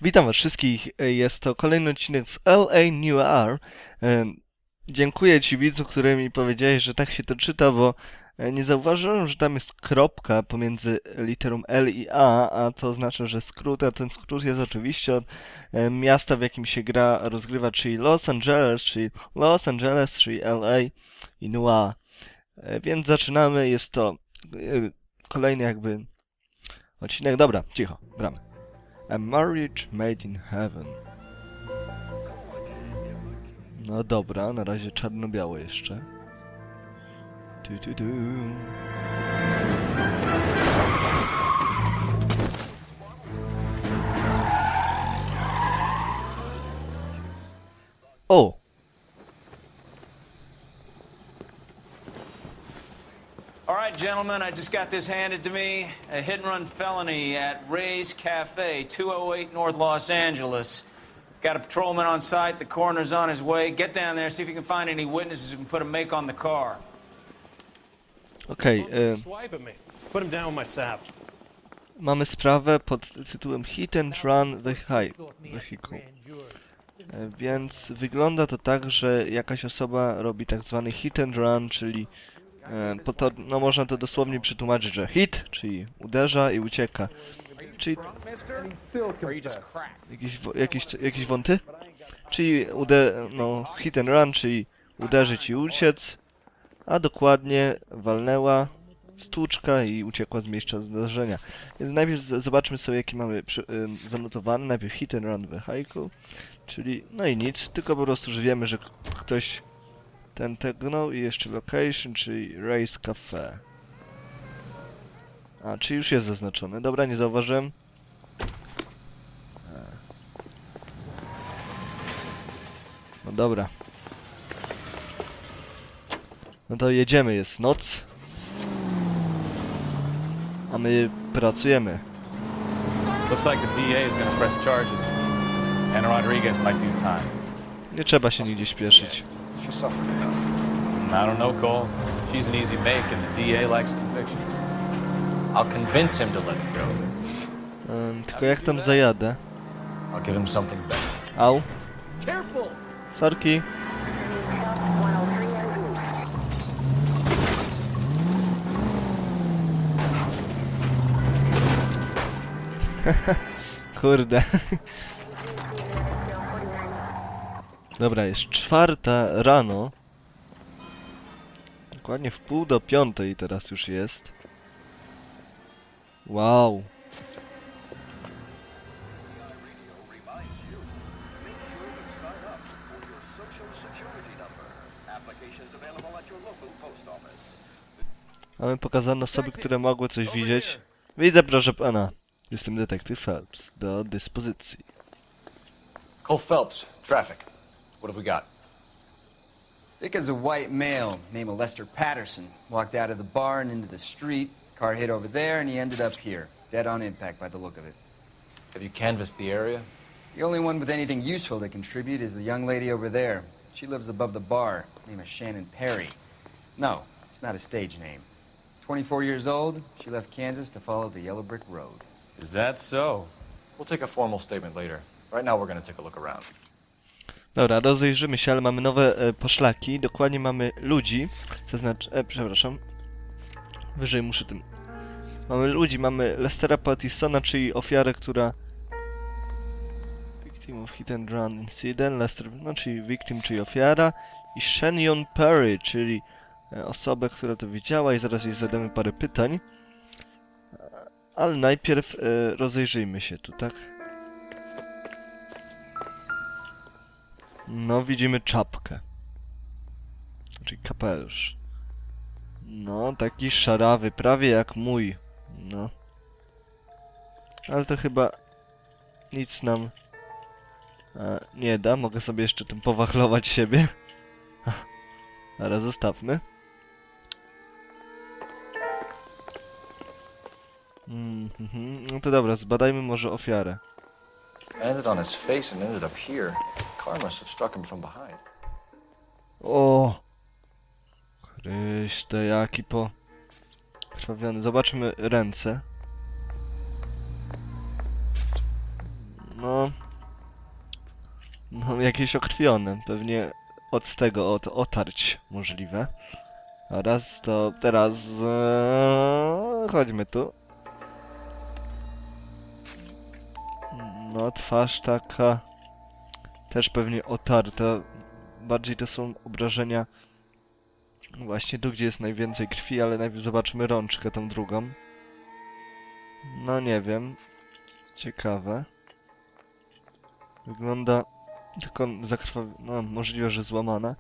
Witam was wszystkich, jest to kolejny odcinek z L.A Noire. Dziękuję ci widzu, który mi powiedziałeś, że tak się to czyta, bo nie zauważyłem, że tam jest kropka pomiędzy literą L i a to oznacza, że skrót, a ten skrót jest oczywiście od miasta, w jakim się gra rozgrywa, czyli Los Angeles, czyli L.A i Noire. Więc zaczynamy, jest to kolejny jakby odcinek. Dobra, cicho, gramy. A marriage made in heaven. No dobra, na razie czarno-białe jeszcze. Tu. O! All right, gentlemen, I just got this handed to me. A hit-and-run felony at Ray's Cafe, 208 North Los Angeles. Got a patrolman on site. The coroner's on his way. Get down there, see if you can find any witnesses who can put a make on the car. Okej, Swipe at me. Put him down with my sap. mamy sprawę pod tytułem Hit and Run Vehicle. Więc wygląda to tak, że jakaś osoba robi tak zwany hit and run, czyli no można to dosłownie przetłumaczyć, że hit, czyli uderza i ucieka. Czyli jakieś wąty? Czyli hit and run, czyli uderzyć i uciec, a dokładnie walnęła, stłuczka i uciekła z miejsca zdarzenia. Więc najpierw zobaczmy sobie, jaki mamy zanotowany. Najpierw hit and run vehicle, czyli no i nic, tylko po prostu, że wiemy, że ktoś ten tagnął i jeszcze location, czyli Ray's Cafe. A, czy już jest zaznaczony? Dobra, nie zauważyłem. No dobra. No to jedziemy, jest noc. A my pracujemy. Looks like the DA is going to press charges. And Rodriguez might do time. Nie trzeba się nigdzie śpieszyć. I don't know, Cole. She's an easy make, and the DA likes convictions. I'll convince him to let it go. Tylko jak tam zajadę? I'll give him something better. Au. Careful! Sorki. Kurde. Dobra, jest 4 rano. Dokładnie w 4:30 teraz już jest. Wow. Mamy pokazane osoby, które mogły coś widzieć. Widzę, proszę pana. Jestem detektyw Phelps. Do dyspozycji. Cole Phelps, traffic. What have we got? Dick is a white male named Lester Patterson. Walked out of the bar and into the street. Car hit over there and he ended up here. Dead on impact by the look of it. Have you canvassed the area? The only one with anything useful to contribute is the young lady over there. She lives above the bar. Name is Shannon Perry. No, it's not a stage name. 24 years old, she left Kansas to follow the Yellow Brick Road. Is that so? We'll take a formal statement later. Right now we're going to take a look around. Dobra, rozejrzymy się, ale mamy nowe poszlaki. Dokładnie mamy ludzi. Przepraszam. Wyżej muszę tym. Mamy ludzi, mamy Lestera Pattisona, czyli ofiarę, która... Victim of hit and run incident. Lester, no czyli victim, czyli ofiara. I Shannon Perry, czyli osobę, która to widziała i zaraz jej zadamy parę pytań. Ale najpierw rozejrzyjmy się tu, tak? No, widzimy czapkę. Czyli kapelusz. No, taki szarawy, prawie jak mój. No. Ale to chyba nic nam nie da. Mogę sobie jeszcze tym powachlować siebie. Ale zostawmy. No to dobra, zbadajmy może ofiarę. Landed on his face and ended up here. Car must have struck him from behind. O! Chryste, jaki pokrwawiony. Zobaczmy ręce. No. No, jakieś okrwione. Pewnie od tego, od otarć możliwe. Oraz to teraz... chodźmy tu. No, twarz taka... Też pewnie otarta. Bardziej to są obrażenia... Właśnie tu, gdzie jest najwięcej krwi, ale najpierw zobaczmy rączkę, tą drugą. No nie wiem. Ciekawe. Wygląda tylko zakrwawiona. No, możliwe, że złamana.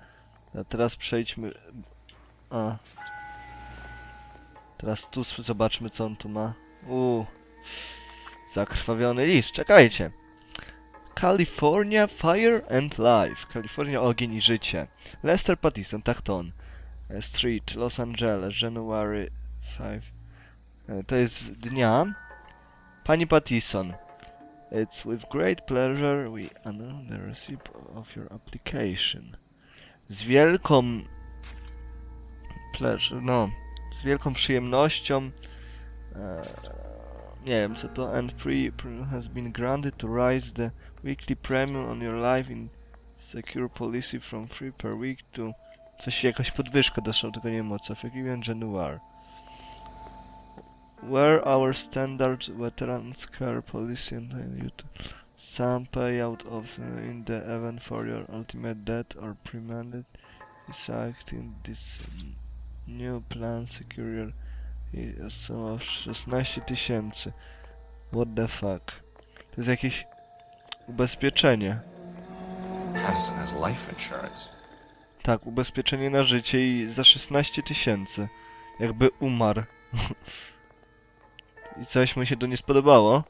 A teraz przejdźmy... A. Teraz tu zobaczmy, co on tu ma. Zakrwawiony list. Czekajcie. California Fire and Life. Kalifornia, ogień i życie. Lester Pattison, tak to on. Street, Los Angeles, January 5. To jest dnia. Pani Pattison. It's with great pleasure we announce the receipt of your application. Z wielką... pleasure, no. Z wielką przyjemnością. Nie wiem co to. And has been granted to raise the weekly premium on your life in secure policy from 3 per week to... Coś, jakaś podwyżka doszła, tylko nie wiem o co. Effective January. Where our standard veterans care policy and you to some payout of in the event for your ultimate death or permanent in this new plan secure so 16 000. What the fuck? To jest jakieś ubezpieczenie. Addison has life insurance. Tak, ubezpieczenie na życie i za 16 000. Jakby umarł. I coś mu się tu nie spodobało.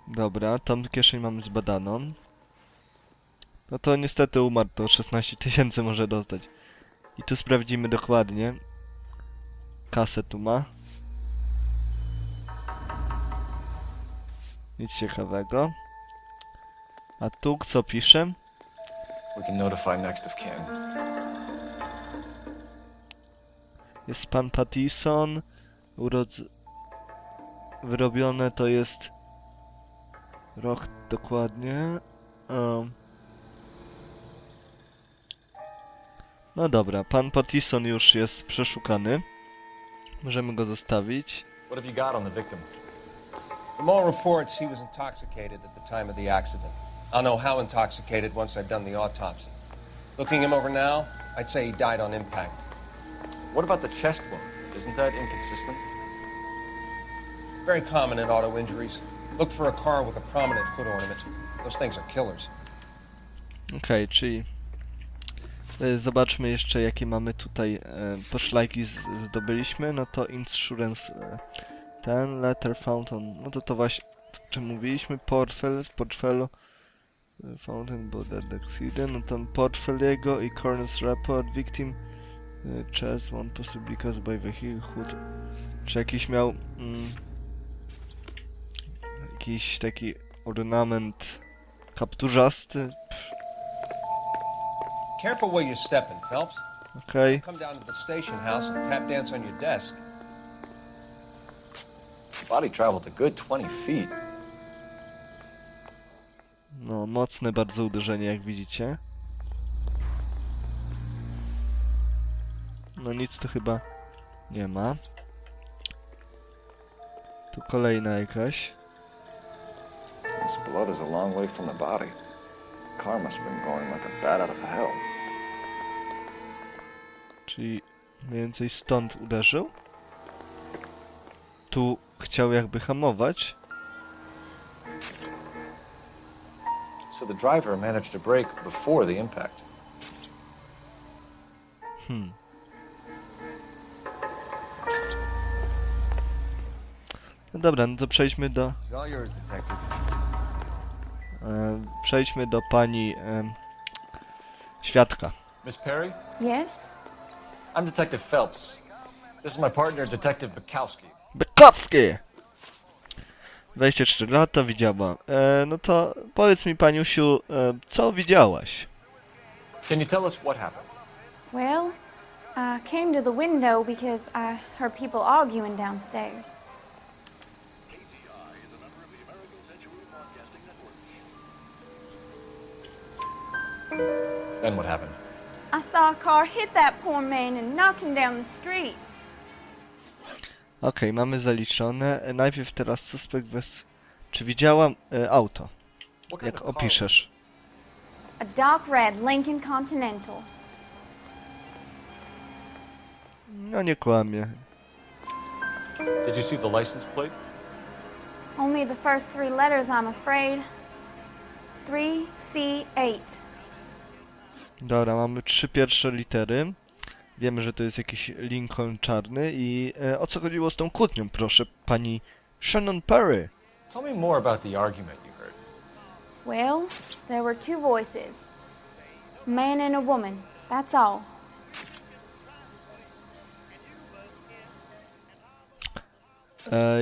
Dobra, tą kieszeń mamy zbadaną. No to niestety umarł, to 16 000 może dostać. I tu sprawdzimy dokładnie. Kasę tu ma. Nic ciekawego. A tu co pisze? We can notify next of kin. Jest pan Pattison. Wyrobione to jest... Rok dokładnie. No dobra, pan Pattison już jest przeszukany. Możemy go zostawić. What have you got on the victim? From all reports, he was intoxicated at the time of the accident. I'll know how intoxicated once I've done the autopsy. Looking him over now, I'd say he died on impact. What about the chest wound? Isn't that inconsistent? Very common in auto injuries. Look for a car with a prominent hood ornament. Those things are killers. Okej, czyli... Zobaczmy jeszcze, jakie mamy tutaj poszlaki zdobyliśmy. No to insurance... ten letter found on... No to właśnie... O czym mówiliśmy? Portfel, w portfelu... Fountain Body Accident, no tam portfel jego i Coroner's Report, victim... chest, one possibly caused by vehicle hood. Czy jakiś miał... jakiś taki ornament... kapturzasty? Careful where you're stepping, Phelps. Okej. Come down to the station house and tap dance on your desk. Body traveled a good 20 feet. No, mocne bardzo uderzenie, jak widzicie. No nic tu chyba nie ma. Tu kolejna jakaś. This blood is a long way from the body. Car must have been going like a bat out of hell. Czyli mniej więcej stąd uderzył. Tu chciał jakby hamować. So the driver managed to brake before the impact. No dobra, no to przejdźmy do... It's all yours, detective. Przejdźmy do pani... świadka. Miss Perry? Yes? I'm Detective Phelps. This is my partner, Detective Bukowski. Bykowski! 24 lata, widziała. No to powiedz mi, paniusiu, co widziałaś? Can you tell us what happened? Well, I came to the window because I heard people arguing downstairs. Then what happened? I saw a car hit that poor man and knock him down the street. Okej, mamy zaliczone. Najpierw teraz suspekt bez... Czy widziałam auto? What kind Jak of car? opiszesz? A dark red Lincoln Continental. No nie kłamie. Did you see the license plate? Only the first 3 letters, I'm afraid. 3C8. Dobra, mamy 3 pierwsze litery. Wiemy, że to jest jakiś Lincoln czarny i o co chodziło z tą kłótnią, proszę, pani Shannon Perry? Tell me more about the argument you heard. Well, there were 2 voices. A man and a woman, that's all.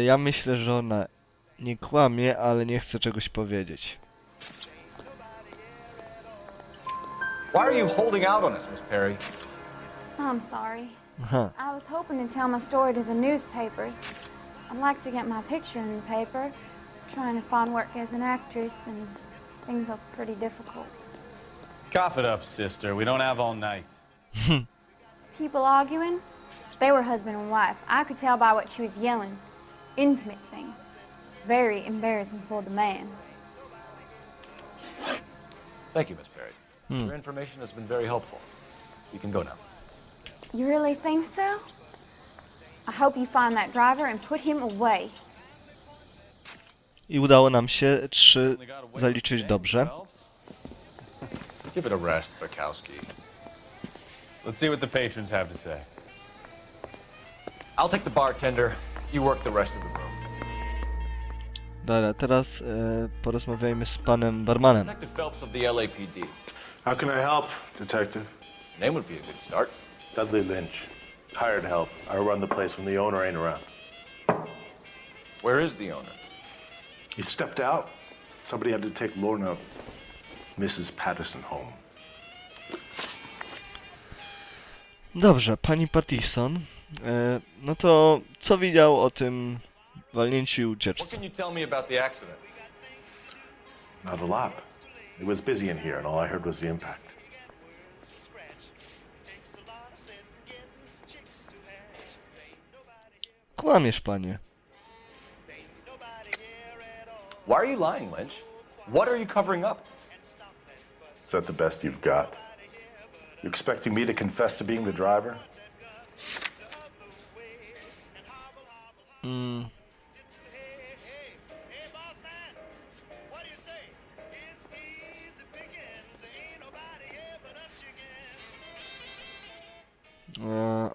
Ja myślę, że ona nie kłamie, ale nie chce czegoś powiedzieć. Why are you holding out on us, Miss Perry? I'm sorry. Aha. I was hoping to tell my story to the newspapers. I'd like to get my picture in the paper. Trying to find work as an actress, and things are pretty difficult. Cough it up, sister. We don't have all night. People arguing? They were husband and wife. I could tell by what she was yelling. Intimate things. Very embarrassing for the man. Thank you, Miss Perry. Your information has been very helpful. You can go now. You really think so? I hope you find that driver and put him away. I udało nam się 3 zaliczyć dobrze. Give it a rest, Bukowski. Let's see what the patrons have to say. I'll take the bartender. You work the rest of the room. Dobra, teraz porozmawiajmy z panem barmanem. Detective Phelps of the LAPD. How can I help, Detective? Name would be a good start. Dudley Lynch. Hired help. I run the place when the owner ain't around. Where is the owner? He stepped out. Somebody had to take Lorna, Mrs. Patterson, home. Dobrze, pani Pattison. No to co widział o tym walnięciu i What ucieczce? can you tell me about the accident? Not a lot. It was busy in here, and all I heard was the impact. Kłamiesz, panie. Why are you lying, Lynch? What are you covering up? Is that the best you've got? You expecting me to confess to being the driver?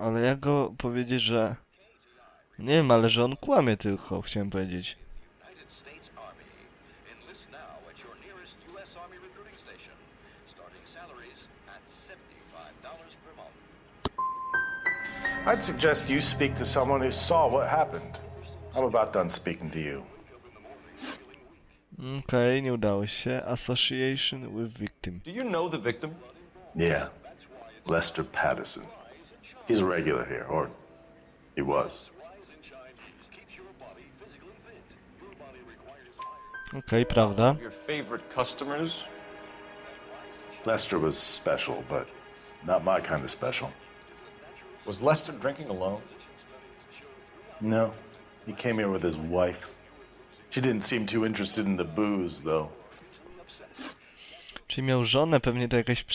Ale jak go powiedzieć, że... Nie wiem, ale że on kłamie tylko, chciałem powiedzieć. United States Army. Enlist now at your nearest U.S. Army recruiting station. Starting salaries at $75 per month. I'd suggest you speak to someone who saw what happened. I'm about done speaking to you. Okej, nie udało się. Association with victim. Do you know the victim? Yeah. Lester Patterson. He's a regular here, or he was. Okej, prawda. Your favorite customers? Lester was special, but not my kind of special. Was Lester drinking alone? No. He came here with his wife. She didn't seem too interested in the booze, though. Czyli miał żonę, pewnie to jakaś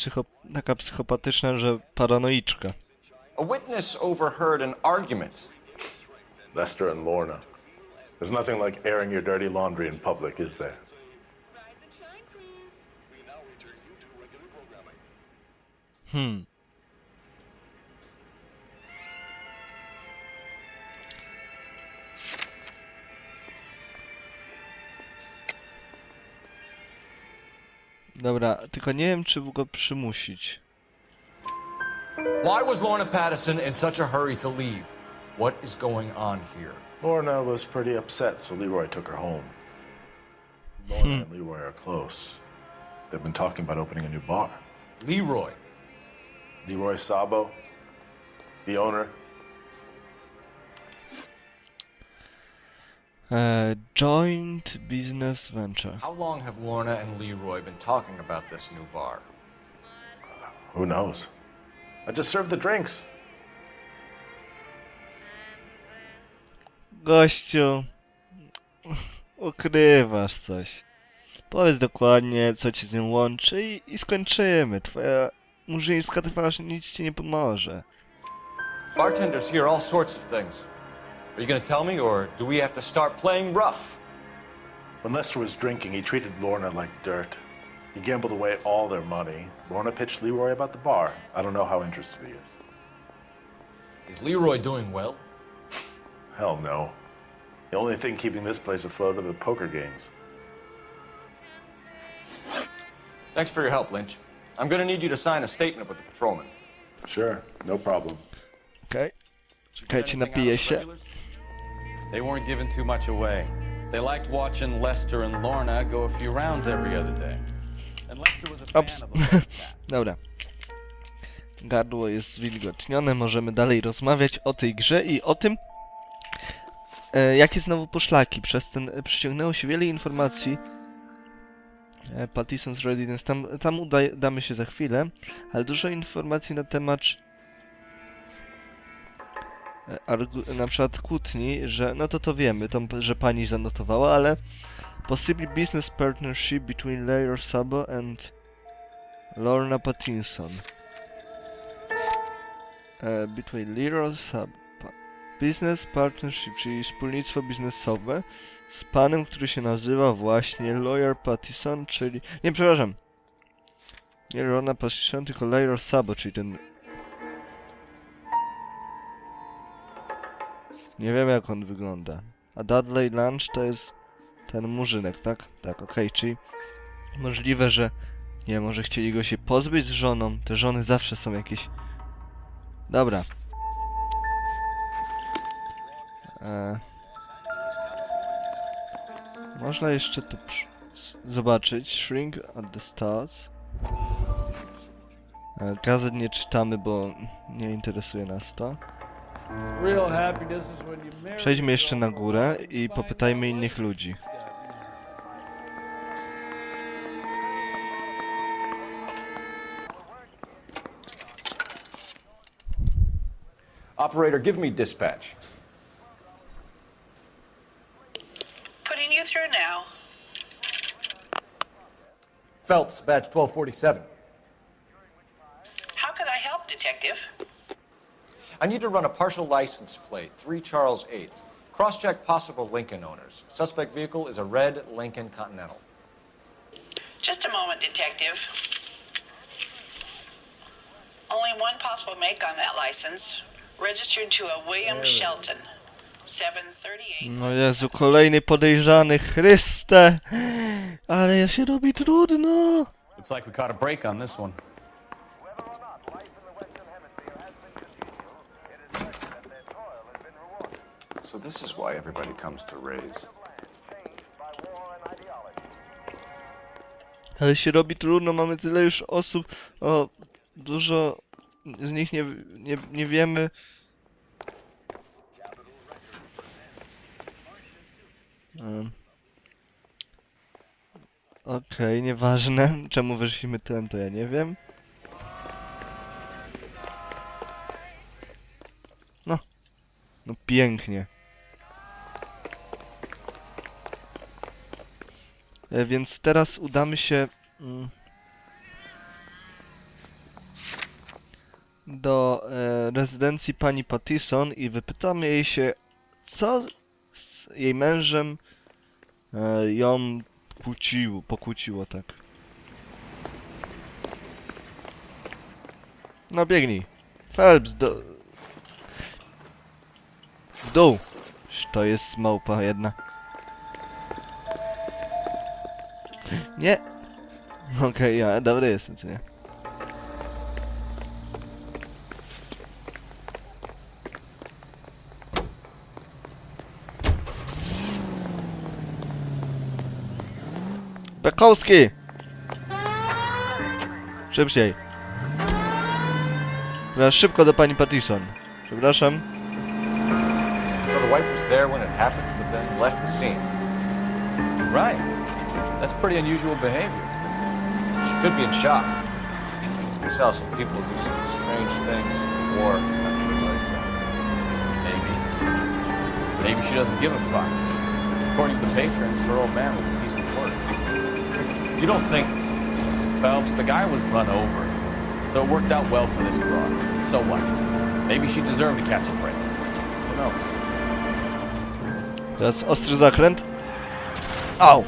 taka psychopatyczna, że paranoiczka. A witness overheard an argument. Lester and Lorna. There's nothing like airing your dirty laundry in public, is there? Dobra, tylko nie wiem, czy go przymusić. Why was Lorna Patterson in such a hurry to leave? What is going on here? Lorna was pretty upset, so Leroy took her home. Lorna and Leroy are close. They've been talking about opening a new bar. Leroy. Leroy Sabo, the owner. Joint business venture. How long have Lorna and Leroy been talking about this new bar? Who knows? I just served the drinks. Gościu, ukrywasz coś. Powiedz dokładnie, co ci z nią łączy i skończymy. Twoja murzyńska twarz nic ci nie pomoże. Bartenders hear all sorts of things. Are you gonna tell me, or do we have to start playing rough? When Lester was drinking, he treated Lorna like dirt. He gambled away all their money. Lorna pitched Leroy about the bar. I don't know how interested he is. Is Leroy doing well? Hell no. The only thing keeping this place afloat are the poker games. Thanks for your help, Lynch. I'm gonna need you to sign a statement with the patrolman. Sure, no problem. Okej. Czekajcie, napiję się. They weren't giving too much away. They liked watching Lester and Lorna go a few rounds every other day. And Lester was a fan Ops. of the like that. Dobra. Gardło jest zwilgotnione, możemy dalej rozmawiać o tej grze i o tym, jakie znowu poszlaki. Przez ten przyciągnęło się wiele informacji. Pattison's Readiness, tam udamy się za chwilę, ale dużo informacji na temat na przykład kłótni, że no to wiemy, że pani zanotowała, ale possibly business partnership between Leroy Sabo and Lorna Pattinson. Between Leroy Sabo. Business partnership, czyli wspólnictwo biznesowe z panem, który się nazywa właśnie Lawyer Pattison, czyli... Nie, przepraszam. Nie Lorna Pattison, tylko Leroy Sabo, czyli ten... Nie wiem, jak on wygląda. A Dudley Lunch to jest ten murzynek, tak? Tak, okej, czyli możliwe, że... Nie, może chcieli go się pozbyć z żoną. Te żony zawsze są jakieś... Dobra. Można jeszcze tu zobaczyć. Shrink at the stars. Gazet nie czytamy, bo nie interesuje nas to. Przejdźmy jeszcze na górę i popytajmy innych ludzi. Operator, give me dispatch. Putting you through now. Phelps, badge 1247. How could I help, Detective? I need to run a partial license plate, 3 Charles 8. Cross-check possible Lincoln owners. Suspect vehicle is a red Lincoln Continental. Just a moment, Detective. Only one possible make on that license. Registered to a William Shelton. 738. No Jezu, kolejny podejrzany, Chryste! Ale się robi trudno! Looks like we caught a break on this one. So this is why everybody comes to Ray's. Ale się robi trudno, mamy tyle już osób, o, dużo z nich nie wiemy. Okej, nieważne. Czemu wyszliśmy tyłem, to ja nie wiem. No pięknie. Więc teraz udamy się do rezydencji pani Pattison i wypytamy jej się, co z jej mężem ją pokłóciło, tak. No biegnij. Phelps, w dół. To jest małpa jedna. Nie. Okej, ja dobry jestem, co nie? Bekowski! Szybciej. Teraz szybko do pani Pattison. Przepraszam. So the wife was there when it happened, but then left the scene. Right. That's pretty unusual behavior. She could be in shock. You saw some people do some strange things in war. Maybe. Maybe she doesn't give a fuck. According to the patrons, her old man was a piece of work. You don't think... Phelps, the guy was run over. So it worked out well for this broad. So what? Maybe she deserved to catch a break. Who knows? Teraz ostry zakręt. Au!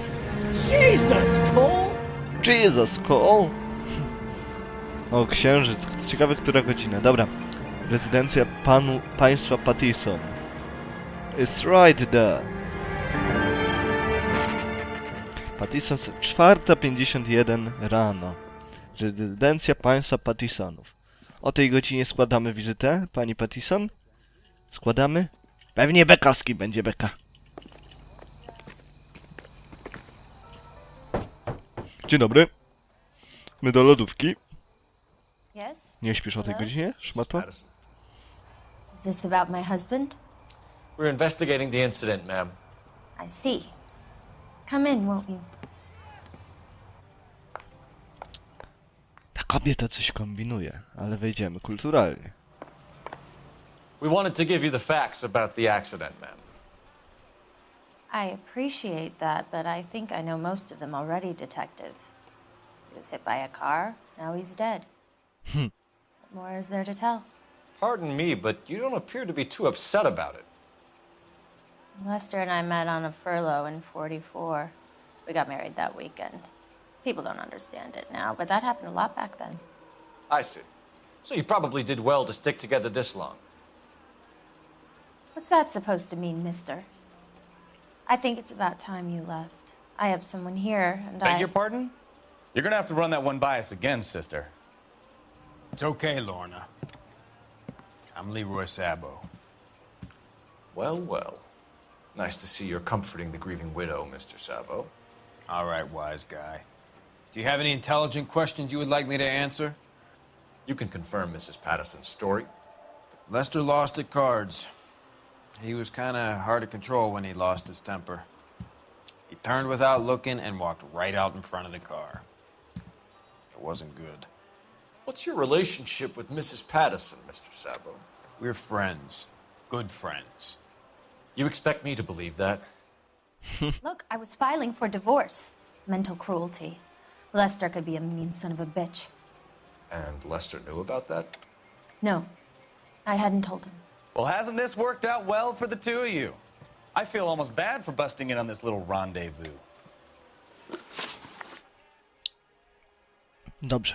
Jesus, Cole! Jesus, Cole! O, księżyc. Ciekawe, która godzina. Dobra. Rezydencja państwa Pattison. It's right there. Pattison, 4:51 rano. Rezydencja państwa Pattisonów. O tej godzinie składamy wizytę, pani Pattison? Składamy? Pewnie Bekowski będzie beka. Dzień dobry. My do lodówki. Yes? Nie śpisz o tej godzinie, szmato? Is this about my husband? We're investigating the incident, ma'am. I see. Come in, won't you? Ta kobieta coś kombinuje, ale wejdziemy kulturalnie. We wanted to give you the facts about the accident, ma'am. I appreciate that, but I think I know most of them already, Detective. He was hit by a car, now he's dead. What more is there to tell? Pardon me, but you don't appear to be too upset about it. Lester and I met on a furlough in '44. We got married that weekend. People don't understand it now, but that happened a lot back then. I see. So you probably did well to stick together this long. What's that supposed to mean, mister? I think it's about time you left. I have someone here, and Beg your pardon? You're gonna have to run that one by us again, sister. It's okay, Lorna. I'm Leroy Sabo. Well, well. Nice to see you're comforting the grieving widow, Mr. Sabo. All right, wise guy. Do you have any intelligent questions you would like me to answer? You can confirm Mrs. Patterson's story. Lester lost at cards. He was kind of hard to control when he lost his temper. He turned without looking and walked right out in front of the car. It wasn't good. What's your relationship with Mrs. Patterson, Mr. Sabo? We're friends. Good friends. You expect me to believe that? Look, I was filing for divorce. Mental cruelty. Lester could be a mean son of a bitch. And Lester knew about that? No, I hadn't told him. Well, hasn't this worked out well for the two of you? I feel almost bad for busting in on this little rendezvous. Dobrze.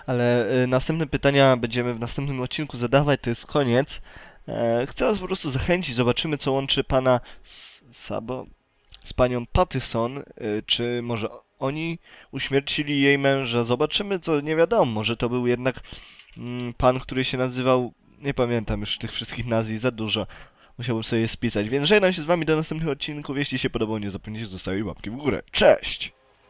Ale następne pytania będziemy w następnym odcinku zadawać, to jest koniec. Chcę was po prostu zachęcić, zobaczymy co łączy pana Sabo z panią Pattison, czy może oni uśmiercili jej męża. Zobaczymy, co nie wiadomo, może to był jednak pan, który się nazywał, nie pamiętam już tych wszystkich nazwisk, za dużo. Musiałbym sobie je spisać, więc żegnam się z wami do następnych odcinków. Jeśli się podobało, nie zapomnijcie zostawić łapki w górę. Cześć!